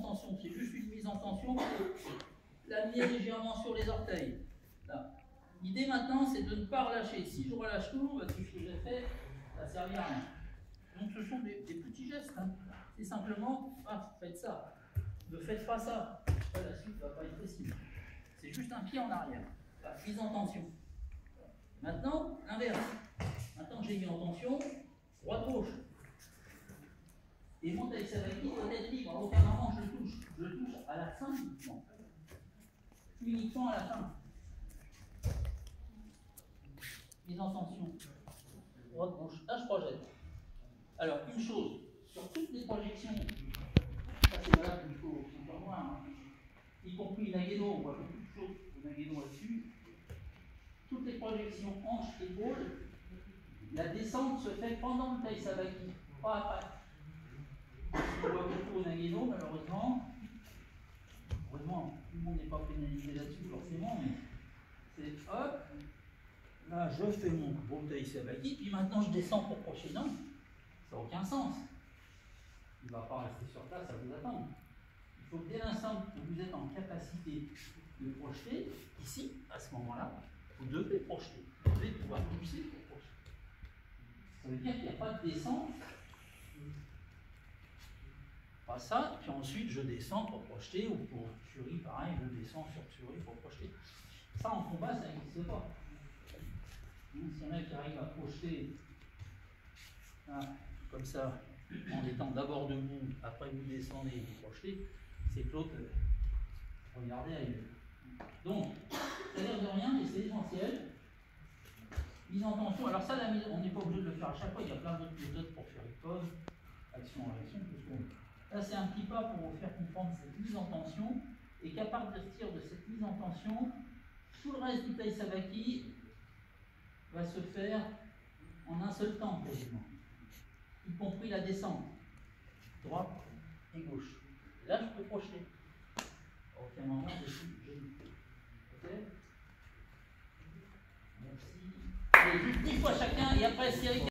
tension, c'est juste une mise en tension pour l'amener légèrement sur les orteils. L'idée maintenant, c'est de ne pas relâcher. Si je relâche tout, tout ce que j'ai fait, ça ne servira à rien. Donc ce sont des petits gestes. Hein. C'est simplement, faites ça. Ne faites pas ça. La suite ne va pas être possible. C'est juste un pied en arrière. Mise en tension. Maintenant, l'inverse. Maintenant que j'ai mis en tension, droite-gauche. Et mon taïsabaki doit être libre. À aucun moment je le touche. Je le touche à la fin uniquement. Uniquement à la fin. Mise en tension. Droite-gauche. Là, je projette. Alors, une chose, sur toutes les projections, ça c'est valable qu'il faut voir, hein, y compris Nageno, on voit beaucoup de choses de Nageno là-dessus. Toutes les projections hanches-épaules, la descente se fait pendant le taïsabaki, pas après. On voit beaucoup au Nageno, malheureusement. Heureusement, tout le monde n'est pas pénalisé là-dessus forcément, mais c'est hop, là je fais mon gros taïsabaki, puis maintenant je descends pour projeter. Non, ça n'a aucun sens. Il ne va pas rester sur place à vous attendre. Il faut que dès l'instant que vous êtes en capacité de projeter, ici, à ce moment-là, vous devez projeter. Vous devez pouvoir pousser pour projeter. Ça veut dire qu'il n'y a pas de descente. Pas ça, puis ensuite je descends pour projeter, ou pour Tsuri, pareil, je descends sur Tsuri pour projeter. Ça en combat, ça n'existe pas. S'il y en a qui arrivent à projeter comme ça, en étant d'abord debout, après vous descendez et vous projetez, c'est que l'autre, regardez ailleurs. Donc, ça a l'air de rien, mais c'est essentiel. Mise en tension, alors ça, on n'est pas obligé de le faire à chaque fois, il y a plein d'autres méthodes pour faire une pause, action en réaction, tout ce qu'on veut. Là, c'est un petit pas pour vous faire comprendre cette mise en tension, et qu'à partir de cette mise en tension, tout le reste du taïsabaki va se faire en un seul temps, quasiment. Y compris la descente, droite et gauche. Là, je peux projeter. À aucun moment, je suis gêné. Ok? Merci. Allez, juste 10 fois chacun, et après, Cyril.